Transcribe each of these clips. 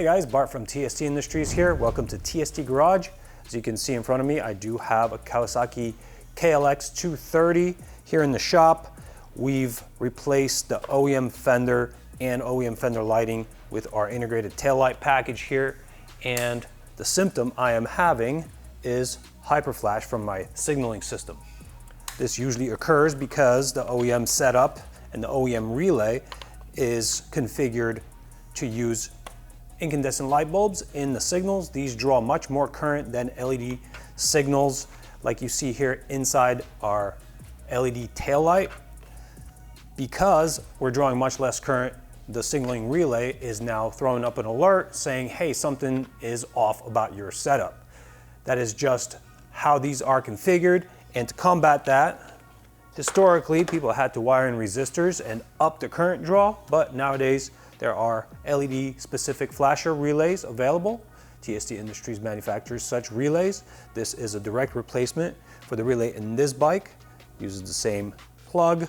Hey guys, Bart from TST Industries here. Welcome to TST Garage. As you can see in front of me, I do have a Kawasaki KLX 230 here in the shop. We've replaced the OEM fender and OEM fender lighting with our integrated taillight package here. And the symptom I am having is hyperflash from my signaling system. This usually occurs because the OEM setup and the OEM relay is configured to use incandescent light bulbs in the signals. These draw much more current than LED signals like you see here inside our LED taillight. Because we're drawing much less current, the signaling relay is now throwing up an alert saying, hey, something is off about your setup. That is just how these are configured, and to combat that, historically people had to wire in resistors and up the current draw, but nowadays there are LED specific flasher relays available. TST Industries manufactures such relays. This is a direct replacement for the relay in this bike. Uses the same plug.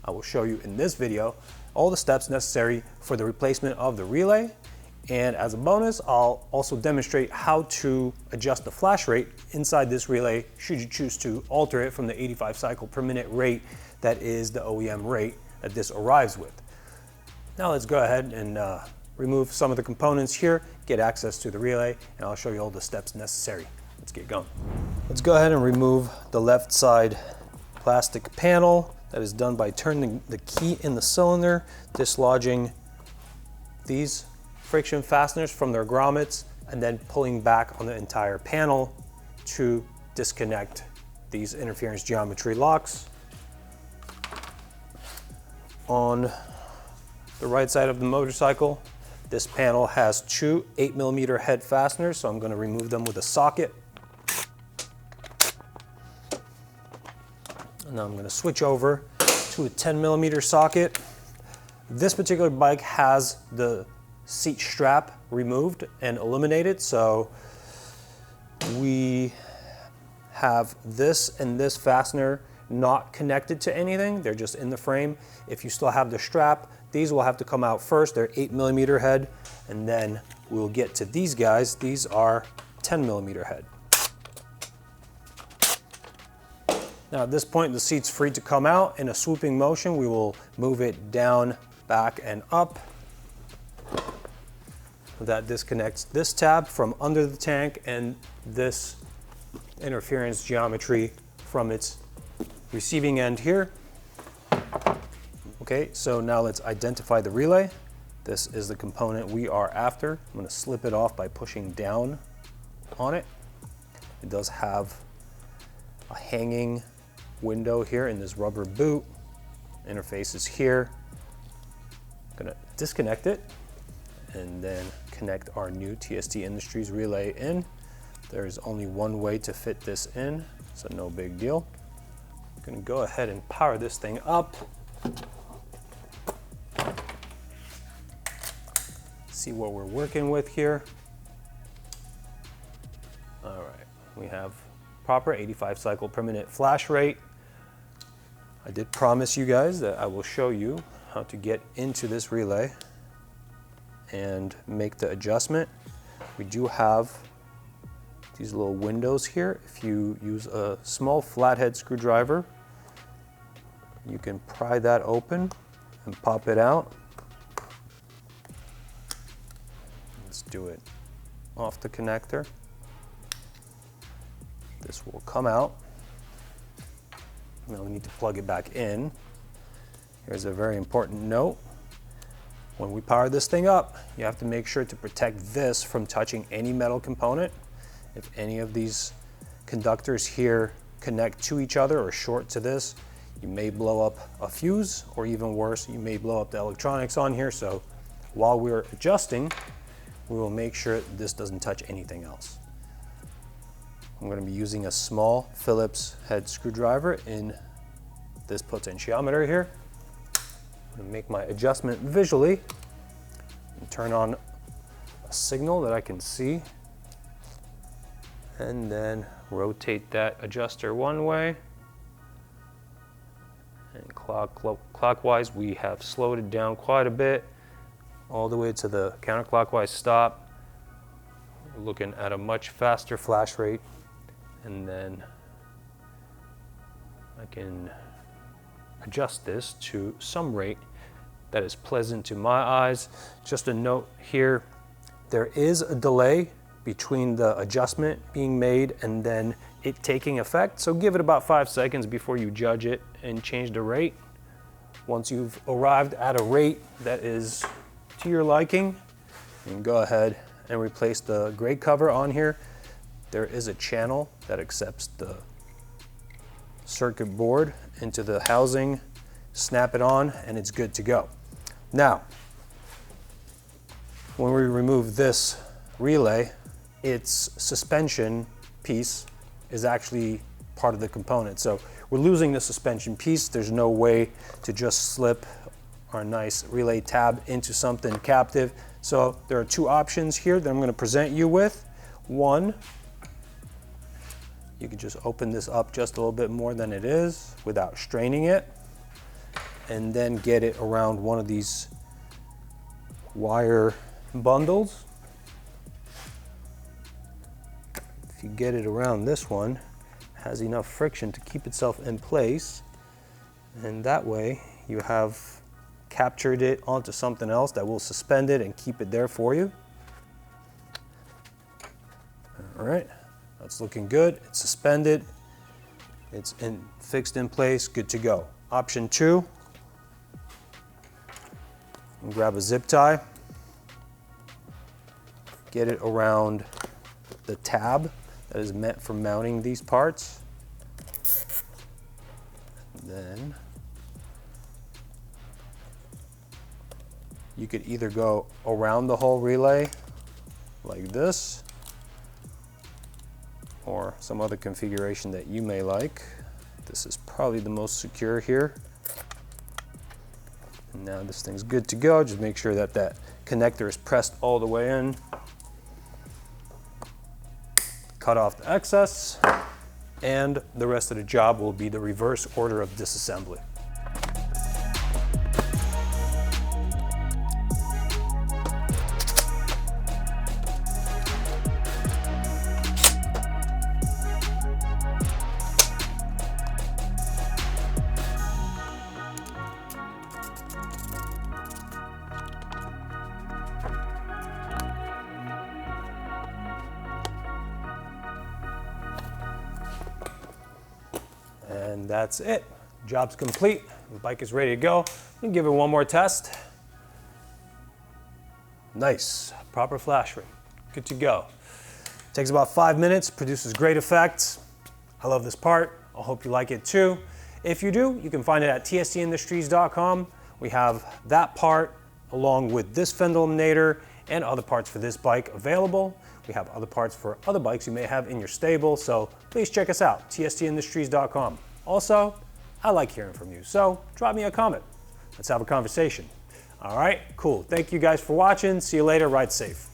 I will show you in this video all the steps necessary for the replacement of the relay. And as a bonus, I'll also demonstrate how to adjust the flash rate inside this relay should you choose to alter it from the 85 cycle per minute rate that is the OEM rate that this arrives with. Now let's go ahead and remove some of the components here, get access to the relay, and I'll show you all the steps necessary. Let's get going. Let's go ahead and remove the left side plastic panel. That is done by turning the key in the cylinder, dislodging these friction fasteners from their grommets, and then pulling back on the entire panel to disconnect these interference geometry locks. On the right side of the motorcycle, this panel has two 8mm head fasteners, so I'm going to remove them with a socket. And now I'm going to switch over to a 10mm socket. This particular bike has the seat strap removed and eliminated, so we have this and this fastener not connected to anything. They're just in the frame. If you still have the strap, these will have to come out first. They're 8mm head, and then we'll get to these guys. These are 10mm head. Now at this point, the seat's free to come out. In a swooping motion, we will move it down, back, and up. That disconnects this tab from under the tank and this interference geometry from its receiving end here. Okay, so now let's identify the relay. This is the component we are after. I'm going to slip it off by pushing down on it. It does have a hanging window here in this rubber boot. Interface is here. I'm going to disconnect it and then connect our new TST Industries relay in. There's only one way to fit this in, so no big deal. I'm going to go ahead and power this thing up. See what we're working with here. All right, we have proper 85 cycle per minute flash rate. I did promise you guys that I will show you how to get into this relay and make the adjustment. We do have these little windows here. If you use a small flathead screwdriver, you can pry that open and pop it out. Let's do it off the connector. This will come out. Now we need to plug it back in. Here's a very important note. When we power this thing up, you have to make sure to protect this from touching any metal component. If any of these conductors here connect to each other or short to this, you may blow up a fuse, or even worse, you may blow up the electronics on here. So while we're adjusting, we will make sure this doesn't touch anything else. I'm going to be using a small Phillips head screwdriver in this potentiometer here. I'm going to make my adjustment visually and turn on a signal that I can see, and then rotate that adjuster one way, and clockwise we have slowed it down quite a bit. all the way to the counterclockwise stop. We're looking at a much faster flash rate, and then I can adjust this to some rate that is pleasant to my eyes. Just a note here, there is a delay between the adjustment being made and then it taking effect, so give it about 5 seconds before you judge it and change the rate. Once you've arrived at a rate that is to your liking, you can go ahead and replace the grate cover on here. There is a channel that accepts the circuit board into the housing, snap it on, and it's good to go. Now, when we remove this relay, its suspension piece is actually part of the component. So we're losing the suspension piece. There's no way to just slip our nice relay tab into something captive. So there are two options here that I'm going to present you with. One, you can just open this up just a little bit more than it is without straining it, and then get it around one of these wire bundles. If you get it around this one, it has enough friction to keep itself in place, and that way you have captured it onto something else that will suspend it and keep it there for you. All right, that's looking good. It's suspended, it's fixed in place, good to go. Option two, grab a zip tie, get it around the tab that is meant for mounting these parts. Then you could either go around the whole relay like this, or some other configuration that you may like. This is probably the most secure here. And now this thing's good to go. Just make sure that that connector is pressed all the way in. Cut off the excess, and the rest of the job will be the reverse order of disassembly. And that's it. Job's complete. The bike is ready to go. We'll give it one more test. Nice, proper flash rate. Good to go. Takes about 5 minutes, produces great effects. I love this part. I hope you like it too. If you do, you can find it at tstindustries.com. We have that part along with this fender eliminator and other parts for this bike available. We have other parts for other bikes you may have in your stable, so please check us out, tstindustries.com. Also, I like hearing from you, so drop me a comment. Let's have a conversation. All right, cool. Thank you guys for watching. See you later. Ride safe.